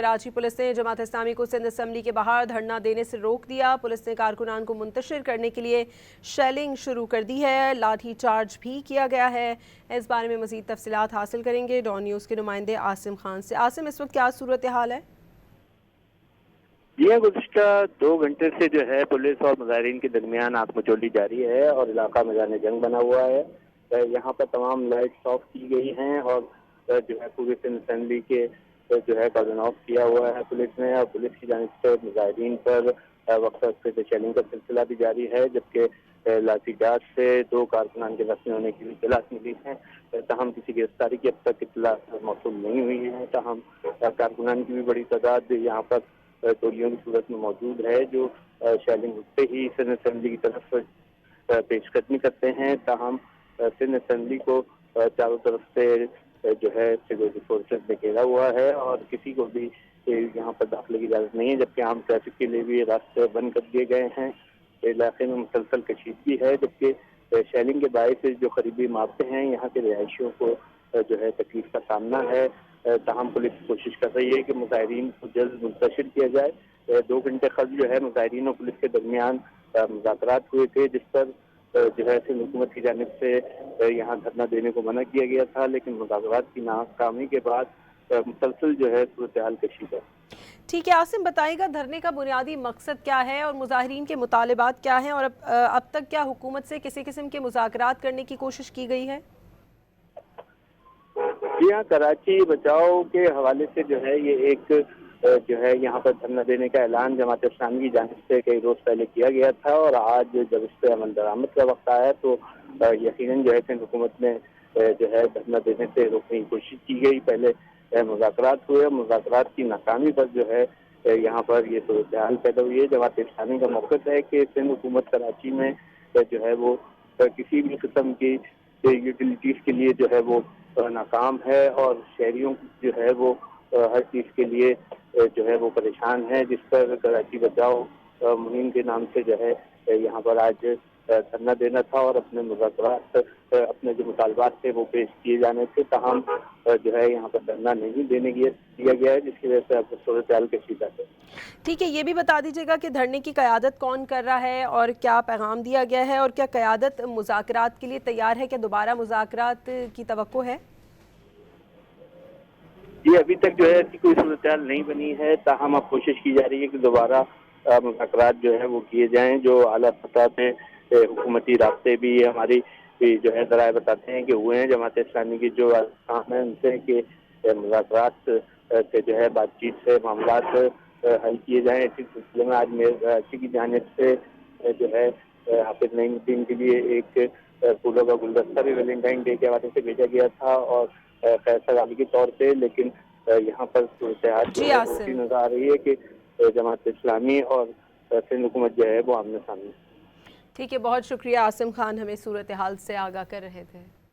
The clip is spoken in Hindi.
कराची पुलिस ने जमात इस्लामी को सिंध असम्बली के बाहर धरना देने से रोक दिया। पुलिस ने कारकुनान को मुंतशिर करने के लिए शेलिंग शुरू कर दी है, लाठी चार्ज भी किया गया है। इस बारे में मज़ीद तफसीलात हासिल करेंगे डॉन न्यूज़ के नुमाइंदे आसिम खान से। आसिम, इस वक्त क्या सूरत हाल है? यह गुज़िश्ता 2 घंटे से जो है पुलिस और मुजाहिरीन के दरमियान आंख जारी है और इलाका मैदान जंग बना हुआ है। यहाँ पर तमाम लाइट्स ऑफ की गई हैं और जो है पूरी सिंध असेंबली के जो है कर्डन ऑफ किया हुआ है पुलिस ने। और पुलिस की जानिब से मुजाहिरीन पर वक्त से शेलिंग का सिलसिला भी जारी है, जबकि लाठीचार्ज से 2 कारकुनान के जख्मी होने की इत्तला मिली है। तहम किसी गिरफ्तारी की अब तक इत्तला मौसूल नहीं हुई है। तहम कारकुनान की भी बड़ी तादाद यहाँ पर टोलियों की सूरत में मौजूद है, जो शेलिंग उठते ही सिंध असेंबली की तरफ पेशकदमी करते हैं। ताहम सिंध असेंबली को चारों तरफ से जो है सिक्योरिटी फोर्सेस ने घेरा हुआ है और किसी को भी यहाँ पर दाखिले की इजाज़त नहीं है, जबकि आम ट्रैफिक के लिए भी रास्ते बंद कर दिए गए हैं। इलाके में मुसलसल कशीदगी है, जबकि शेलिंग के बायस जो करीबी इमारतें हैं यहाँ के रिहायशियों को जो है तकलीफ का सामना है। तहम पुलिस कोशिश कर रही है कि मुजाहिरीन को जल्द मुंतशिर किया जाए। 2 घंटे कबल जो है मुजाहिरीन और पुलिस के दरमियान मुज़ाकरात हुए थे, जिस पर जो है सिंध हुकूमत की जानिब से यहाँ धरना देने को मना किया गया था, लेकिन मुज़ाकरात की नाकामी के बाद मुसलसल जो है सूरत हाल कशीद है। ठीक है आसिम, बताइएगा धरने का बुनियादी मकसद क्या है और मुजाहिरीन के मुतालिबात क्या हैं, और अब तक क्या हुकूमत से किसी किस्म के मुज़ाकरात करने की कोशिश की गई है? जी हाँ, कराची बचाओ के हवाले से जो है ये एक जो है यहाँ पर धरना देने का ऐलान जमात इस्लामी की जानिब से कई रोज पहले किया गया था और आज जब इस पर अमल दरामद का वक्त आया तो यकीनन जो है सिंध हुकूमत ने जो है धरना देने से रोकने की कोशिश की गई। पहले मुज़ाकरात हुए, मुज़ाकरात की नाकामी पर जो है यहाँ पर ये सूरत हाल पैदा हुई है। जमात इस्लामी का मौक़िफ़ है कि सिंध हुकूमत कराची में जो है वो किसी भी किस्म की यूटिलिटीज़ के लिए जो है वो नाकाम है और शहरियों जो है वो हर चीज़ के लिए जो है वो परेशान है, जिस पर कराची बचाओ मुहिम के नाम से जो है यहाँ पर आज धरना देना था और अपने मुज़ाकरात अपने जो मुतालबात थे वो पेश किए जाने थे। तहम जो है यहाँ पर धरना नहीं देने दिया गया है, जिसकी वजह से अब सूरत हाल कशीदा है। ठीक है, ये भी बता दीजिएगा कि धरने की क़यादत कौन कर रहा है और क्या पैगाम दिया गया है, और क्या क़यादत मुज़ाकरात के लिए तैयार है? क्या दोबारा मुज़ाकरात की तवक्को है? ये अभी तक जो है ऐसी कोई सूरत हाल नहीं बनी है। ताहम अब कोशिश की जा रही है कि दोबारा मुज़ाकरात जो है वो किए जाएँ। जो आला सतह पे हुकूमती रास्ते भी हमारी जो है ज़राए बताते हैं कि हुए हैं। जमात इस्लामी की जो काम है उनसे कि मुज़ाकरात से जो है बातचीत से मामलात हल किए जाएँ। इसी सिलसिले में आज मेयर की जानिब से जो है हाफिज नईमुद्दीन के लिए एक फूलों का गुलदस्ता भी वैलेंटाइन डे के हवाले से भेजा गया था और खैर सलामी के तौर पे, लेकिन यहाँ पर सूरत हाल जो जी है वो आसिम, नजर आ रही है कि जमात इस्लामी और सिंध हुकूमत जो है वो आमने सामने। ठीक है, बहुत शुक्रिया आसिम खान, हमें सूरत हाल से आगाह कर रहे थे।